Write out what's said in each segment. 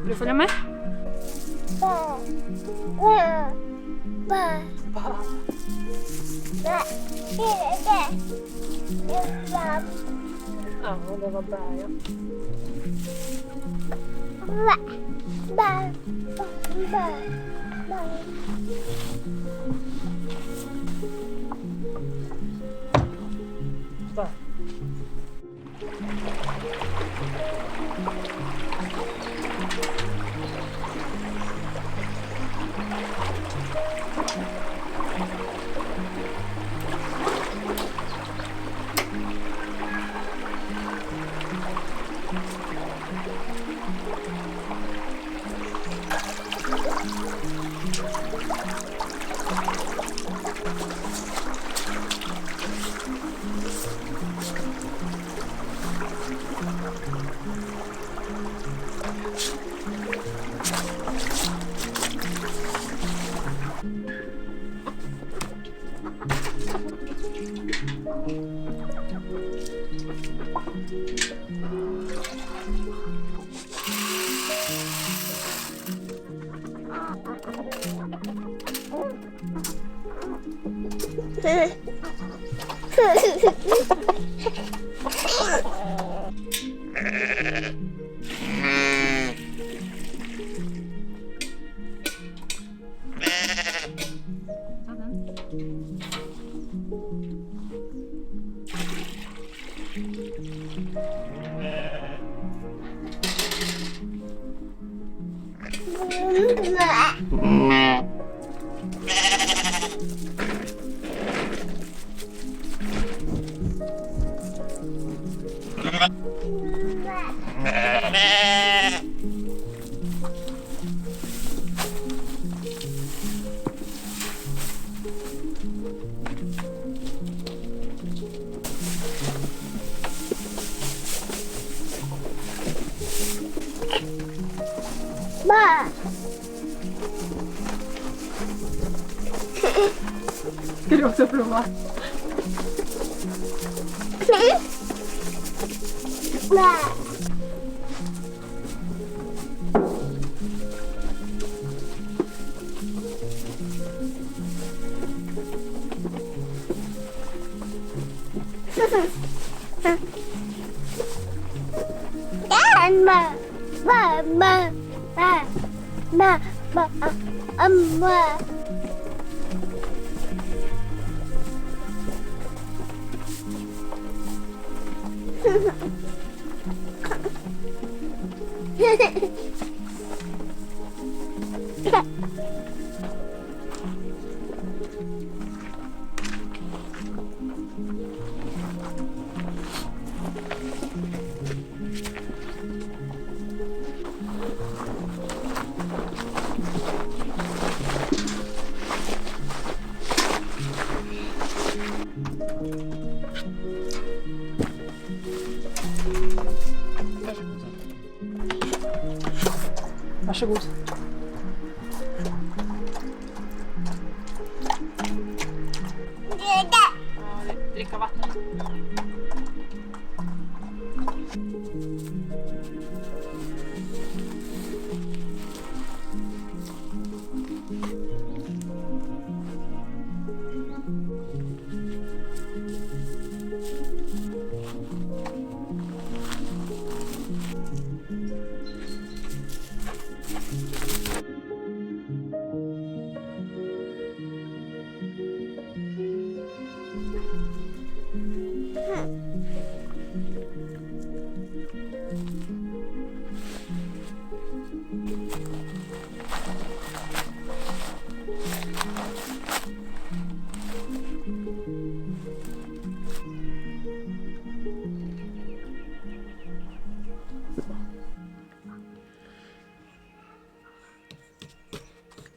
Vill du följa med? Ja, det var bra, ja. Ska du också prova? Varsågod. Dricka vatten.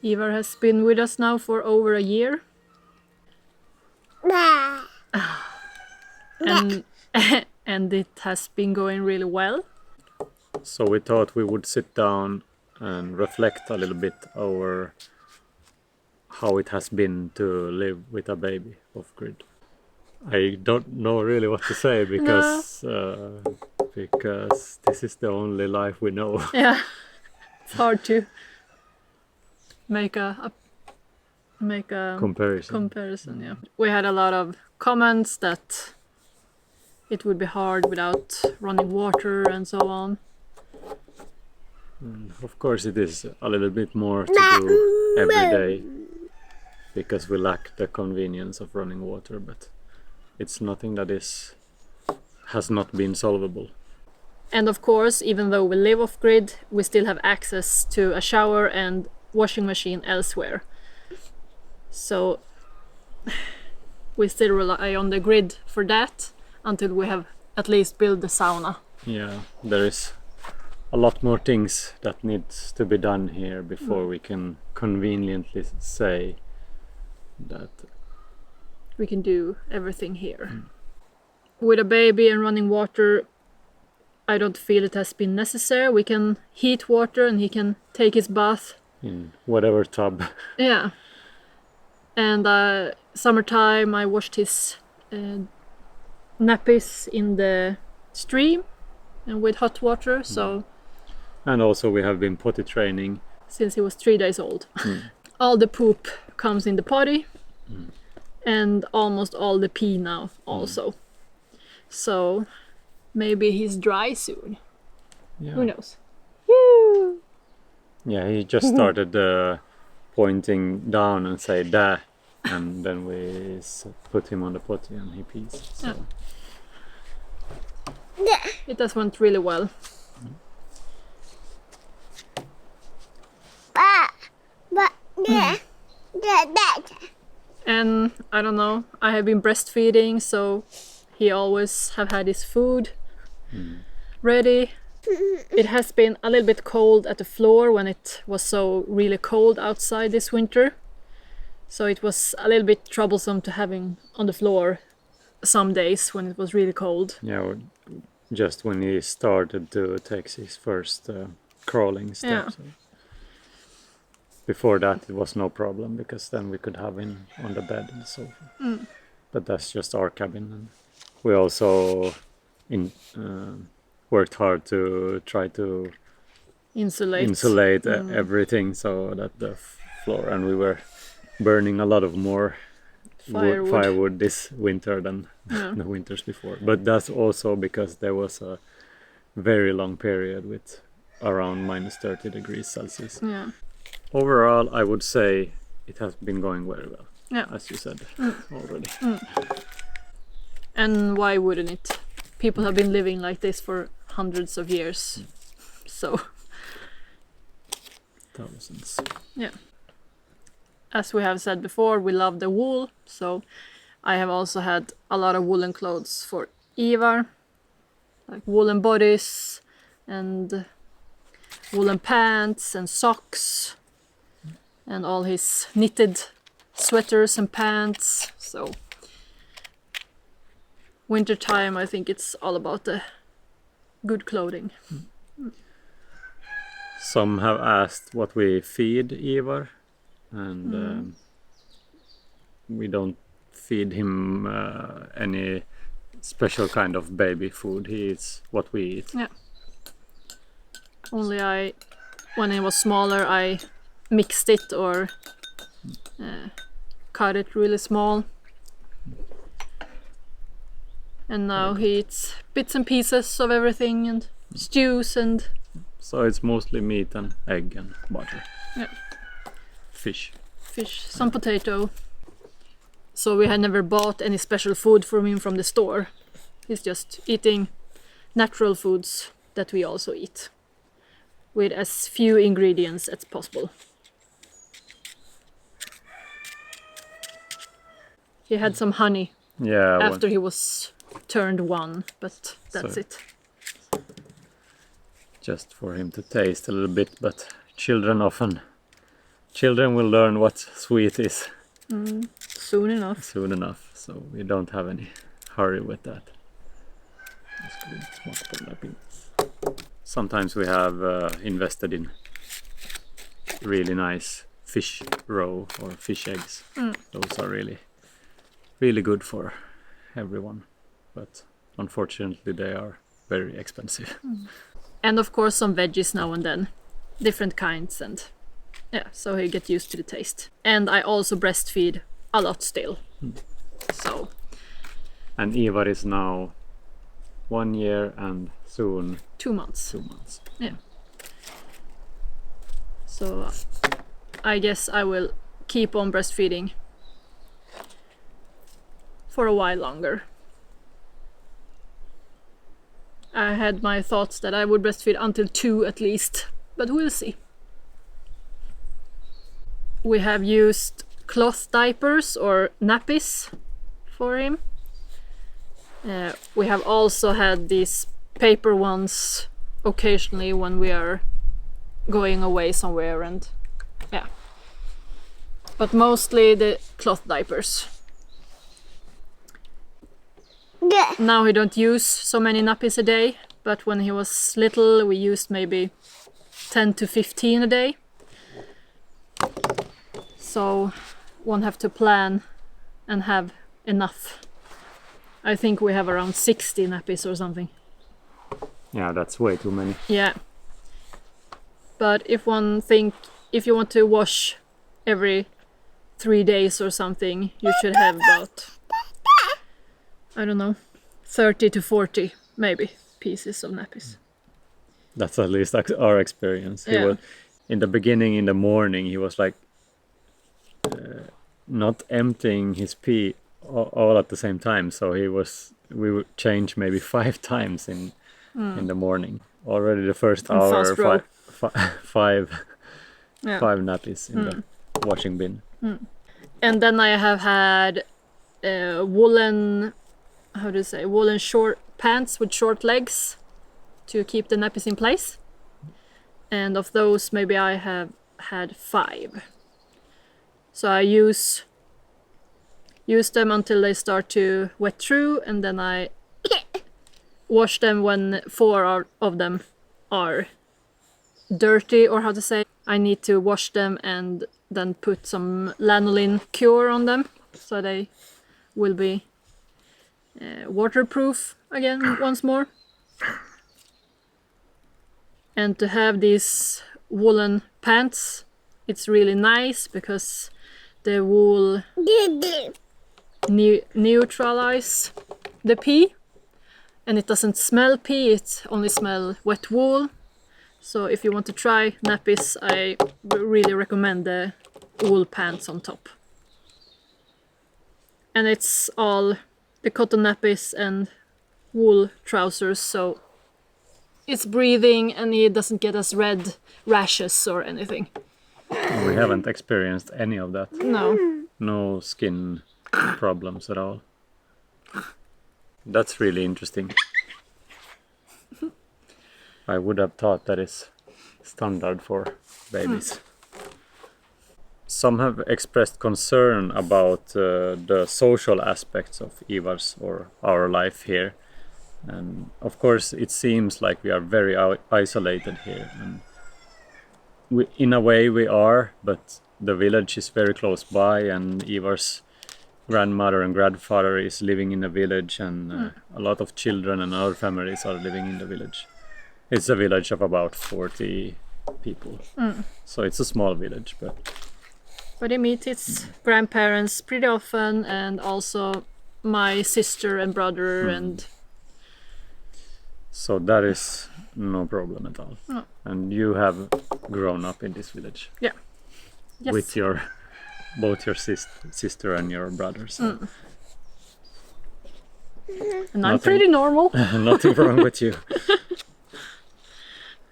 Ivar has been with us now for over a year. And it has been going really well. So we thought we would sit down and reflect a little bit over how it has been to live with a baby off-grid. I don't know really what to say because this is the only life we know. Yeah, it's hard to make a comparison. Yeah, we had a lot of comments that it would be hard without running water and so on. Of course, it is a little bit more to do every day because we lack the convenience of running water, but it's nothing that has not been solvable. And of course, even though we live off-grid, we still have access to a shower and washing machine elsewhere. So we still rely on the grid for that until we have at least built the sauna. Yeah, there is a lot more things that needs to be done here before we can conveniently say that we can do everything here. With a baby and running water, I don't feel it has been necessary. We can heat water and he can take his bath in whatever tub. Yeah. And summertime I washed his nappies in the stream and with hot water. So. And also we have been potty training since he was 3 days old. All the poop comes in the potty and almost all the pee now also. So maybe he's dry soon. Yeah. Who knows? Woo! Yeah, he just started pointing down and say da, and then we put him on the potty and he pees. So. Yeah. It has went really well. And I don't know, I have been breastfeeding, so he always have had his food ready. It has been a little bit cold at the floor when it was so really cold outside this winter. So it was a little bit troublesome to having on the floor some days when it was really cold. Yeah, just when he started to take his first crawling steps. Yeah. Before that it was no problem because then we could have him on the bed and the sofa. But that's just our cabin. And we also worked hard to try to insulate everything so that the floor, and we were burning a lot of more firewood this winter than the winters before. But that's also because there was a very long period with around minus 30 degrees Celsius. Yeah. Overall, I would say it has been going very well, as you said already. And why wouldn't it? People have been living like this for hundreds of years. So. Thousands. Yeah. As we have said before, we love the wool. So I have also had a lot of woolen clothes for Ivar. Like woolen bodies and woolen pants and socks. And all his knitted sweaters and pants. So winter time, I think it's all about the good clothing. Some have asked what we feed Ivar, and we don't feed him any special kind of baby food. He eats what we eat. Yeah. Only when he was smaller, I mixed it or cut it really small. And now he eats bits and pieces of everything and stews and... So it's mostly meat and egg and butter. Yeah. Fish, some potato. So we had never bought any special food from him from the store. He's just eating natural foods that we also eat. With as few ingredients as possible. He had some honey after he was turned 1, but that's it. Just for him to taste a little bit, but children will learn what sweet is. Soon enough. So we don't have any hurry with that. Sometimes we have invested in really nice fish roe or fish eggs. Those are really, really good for everyone. But unfortunately, they are very expensive. And of course, some veggies now and then, different kinds, and yeah, so he get used to the taste. And I also breastfeed a lot still. So. And Ivar is now 1 year and soon 2 months. 2 months. Yeah. So I guess I will keep on breastfeeding for a while longer. I had my thoughts that I would breastfeed until 2 at least, but we'll see. We have used cloth diapers or nappies for him. We have also had these paper ones occasionally when we are going away somewhere, and yeah. But mostly the cloth diapers. Yeah. Now he don't use so many nappies a day, but when he was little we used maybe 10 to 15 a day. So one have to plan and have enough. I think we have around 60 nappies or something. Yeah, that's way too many. Yeah. But if you want to wash every 3 days or something, you should have about, I don't know, 30 to 40 maybe pieces of nappies. That's at least our experience. He was, in the beginning, in the morning, he was like not emptying his pee all at the same time. So we would change maybe 5 times in the morning. Already the first hour, five nappies in the washing bin. And then I have had woolen short pants with short legs to keep the nappies in place. And of those, maybe I have had 5. So I use them until they start to wet through, and then I wash them when 4 of them are dirty, or how to say. I need to wash them and then put some lanolin cure on them so they will be waterproof again once more. And to have these woolen pants, it's really nice because the wool neutralize the pee, and it doesn't smell pee, it only smell wet wool. So if you want to try nappies, I really recommend the wool pants on top. And it's all the cotton nappies and wool trousers, so it's breathing and it doesn't get us red rashes or anything. We haven't experienced any of that. No. No skin problems at all. That's really interesting. I would have thought that is standard for babies. Some have expressed concern about the social aspects of Ivar's or our life here. And of course it seems like we are very isolated here. And in a way we are, but the village is very close by, and Ivar's grandmother and grandfather is living in the village, and a lot of children and other families are living in the village. It's a village of about 40 people, so it's a small village, but he meets his grandparents pretty often, and also my sister and brother, and so that is no problem at all. No. And you have grown up in this village. Yeah. Yes. With both your sister and your brother. So. And I'm pretty normal. Nothing wrong with you.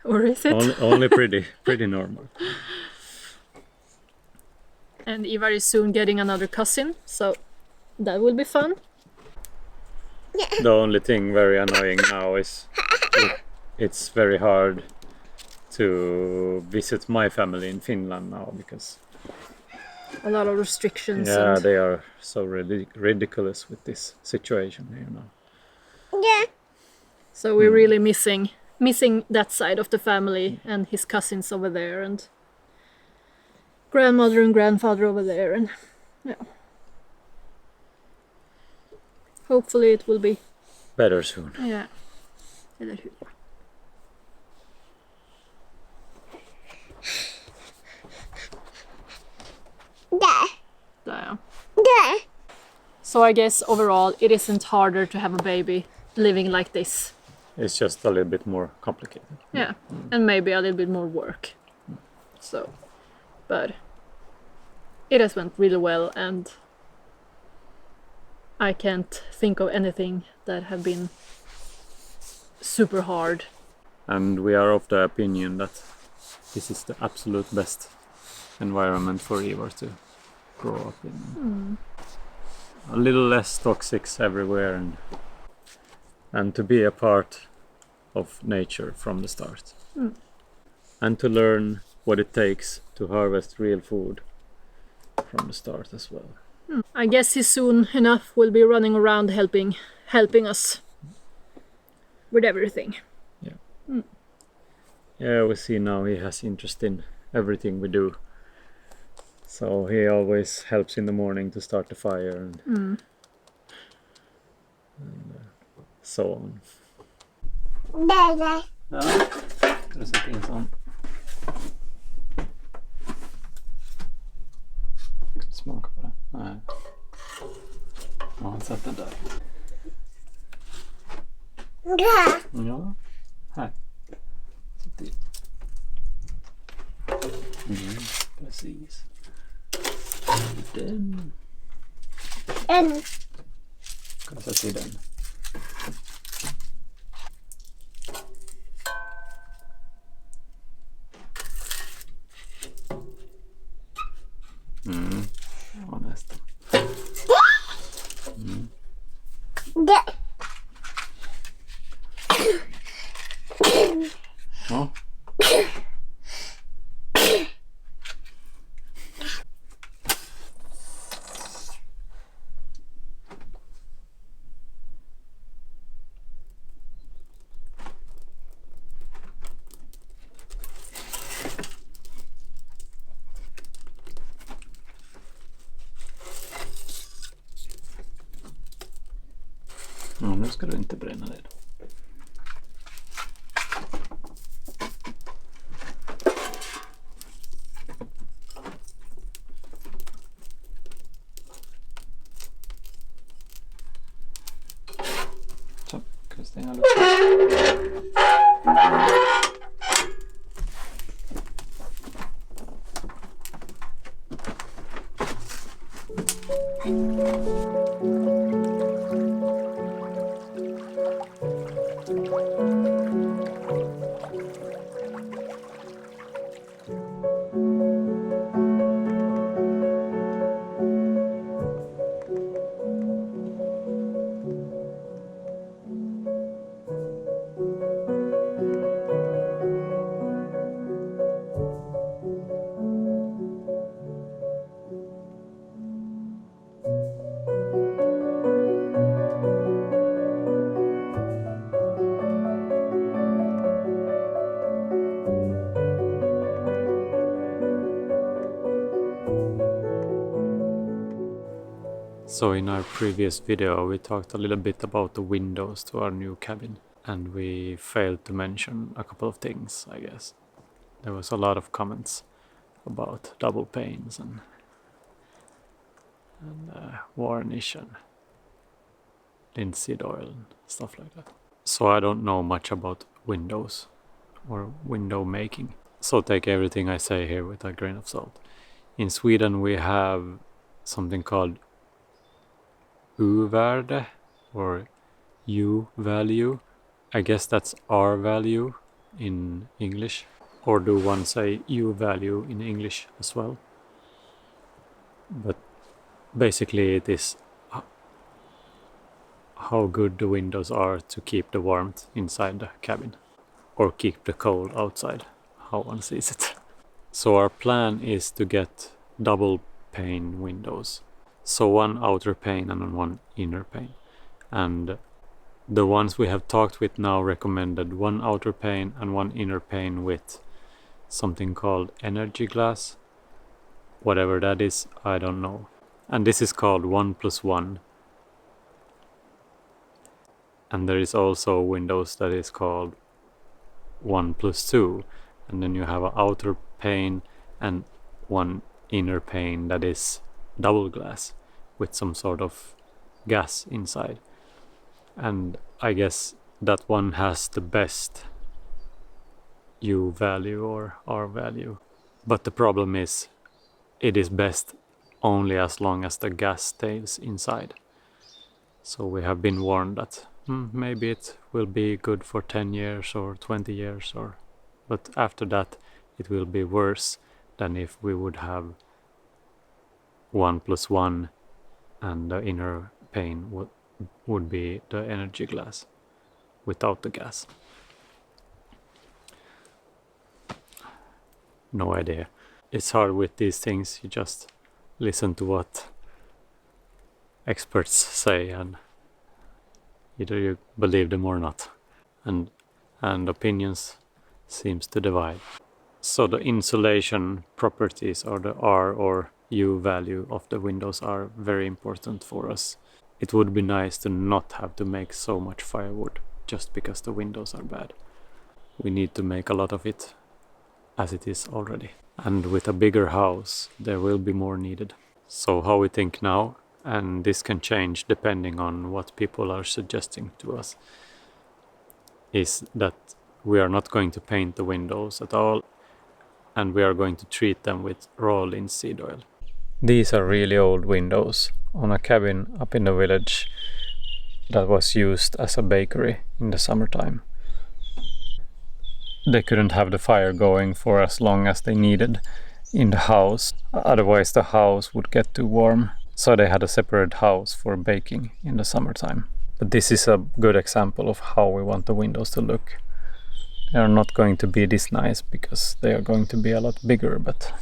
Or is it? Only pretty normal. And Ivar is soon getting another cousin, so that will be fun. The only thing very annoying now is it's very hard to visit my family in Finland now because a lot of restrictions. Yeah, they are so ridiculous with this situation here now. Yeah. So we're really missing that side of the family and his cousins over there, and grandmother and grandfather over there, and yeah. Hopefully it will be better soon. Yeah. Eller hur? Där. Där. So I guess overall it isn't harder to have a baby living like this. It's just a little bit more complicated. Yeah, and maybe a little bit more work. So, but it has went really well, and I can't think of anything that have been super hard. And we are of the opinion that this is the absolute best environment for Ivar to grow up in. A little less toxics everywhere, and to be a part of nature from the start. And to learn what it takes to harvest real food from the start as well. I guess he soon enough will be running around helping us with everything. Yeah, we see now he has interest in everything we do. So he always helps in the morning to start the fire and so on. Där. Ja, ska du sätta in sån? Smaka på det? Nej. Ja, sätt den där. Där. Ja, här. Sätt in. Precis. Den. En. Ska jag sätta i den? Ja, nästan. Där. Ja. Ja, nu ska du inte bränna det då. Så, kan du stänga luckan? So in our previous video we talked a little bit about the windows to our new cabin, and we failed to mention a couple of things, I guess. There was a lot of comments about double panes and varnish and linseed oil and stuff like that. So I don't know much about windows or window making. So take everything I say here with a grain of salt. In Sweden we have something called U-värde or U-value. I guess that's R value in English. Or do one say U-value in English as well? But basically it is how good the windows are to keep the warmth inside the cabin or keep the cold outside, how one sees it. So our plan is to get double pane windows. So one outer pane and one inner pane. And the ones we have talked with now recommended one outer pane and one inner pane with something called energy glass. Whatever that is, I don't know. And this is called 1+1. And there is also windows that is called 1+2. And then you have an outer pane and one inner pane that is double glass with some sort of gas inside. And I guess that one has the best U value or R value. But the problem is it is best only as long as the gas stays inside. So we have been warned that maybe it will be good for 10 years or 20 years, but after that it will be worse than if we would have 1+1 and the inner pane would be the energy glass without the gas. No idea. It's hard with these things. You just listen to what experts say and either you believe them or not. And opinions seems to divide. So the insulation properties or the R or U value of the windows are very important for us. It would be nice to not have to make so much firewood just because the windows are bad. We need to make a lot of it as it is already. And with a bigger house, there will be more needed. So how we think now, and this can change depending on what people are suggesting to us, is that we are not going to paint the windows at all, and we are going to treat them with raw linseed oil. These are really old windows on a cabin up in the village that was used as a bakery in the summertime. They couldn't have the fire going for as long as they needed in the house, otherwise the house would get too warm. So they had a separate house for baking in the summertime. But this is a good example of how we want the windows to look. They are not going to be this nice because they are going to be a lot bigger, but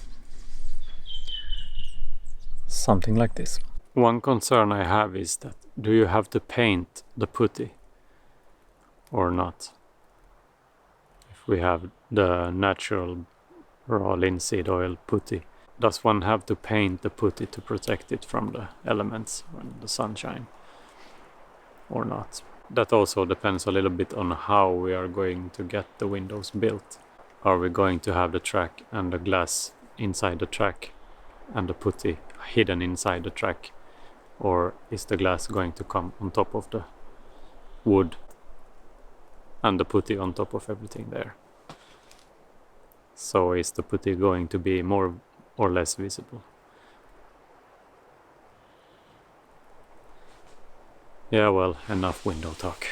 something like this. One concern I have is that do you have to paint the putty or not? If we have the natural raw linseed oil putty, does one have to paint the putty to protect it from the elements and the sunshine or not? That also depends a little bit on how we are going to get the windows built. Are we going to have the track and the glass inside the track and the putty hidden inside the track, or is the glass going to come on top of the wood and the putty on top of everything there? So is the putty going to be more or less visible? Yeah, well, enough window talk.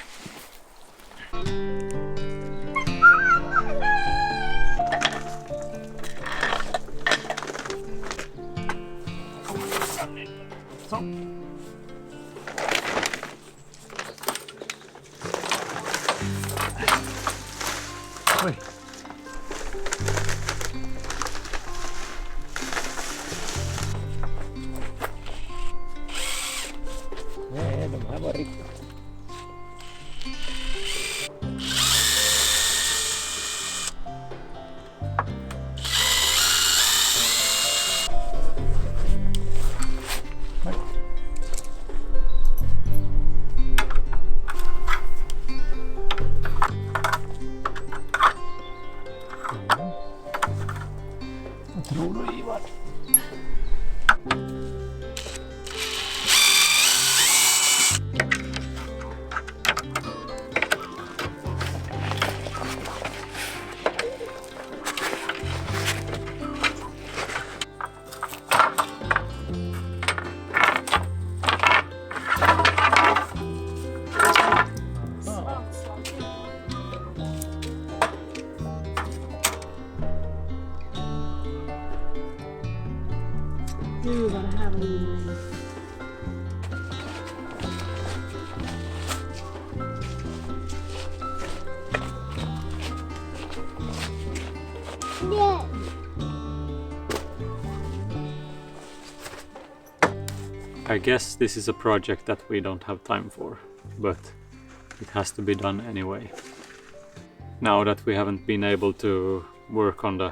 Oj. Nej, de här var riktigt. Vad tror du, Ivar? Gud vad det här var roligt. Yeah. I guess this is a project that we don't have time for, but it has to be done anyway. Now that we haven't been able to work on the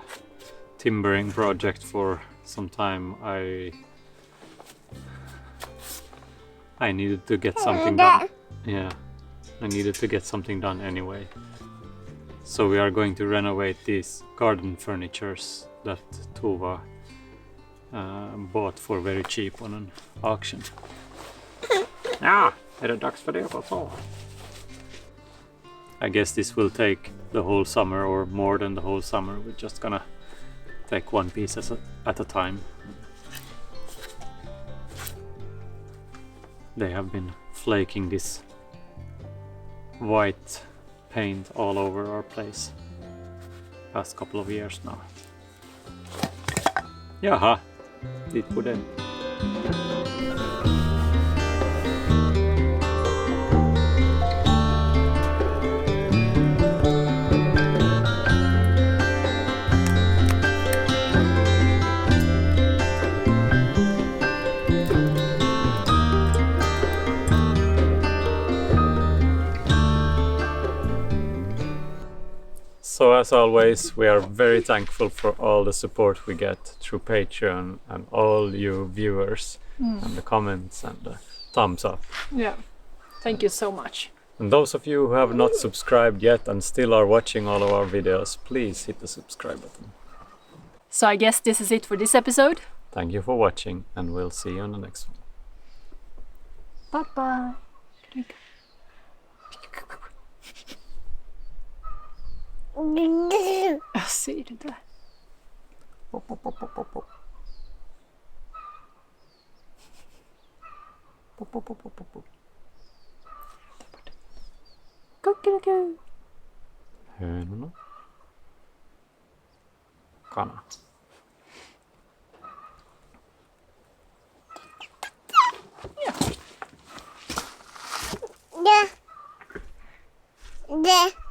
timbering project for sometime I needed to get something done. Yeah, I needed to get something done anyway. So we are going to renovate these garden furnitures that Tova bought for very cheap on an auction. Är det dags för det på så? I guess this will take the whole summer or more than the whole summer. We're just gonna take one piece at a time. They have been flaking this white paint all over our place past couple of years now. Jaha, dit på den. So as always, we are very thankful for all the support we get through Patreon and all you viewers and the comments and the thumbs up. Yeah, thank you so much. And those of you who have not subscribed yet and still are watching all of our videos, please hit the subscribe button. So I guess this is it for this episode. Thank you for watching and we'll see you on the next one. Bye bye. Jag ser det där. Pop, pop, pop, pop, pop, pop. Pop, pop, pop, pop, pop. Kuckeliku. Hönorna. Kana. Det.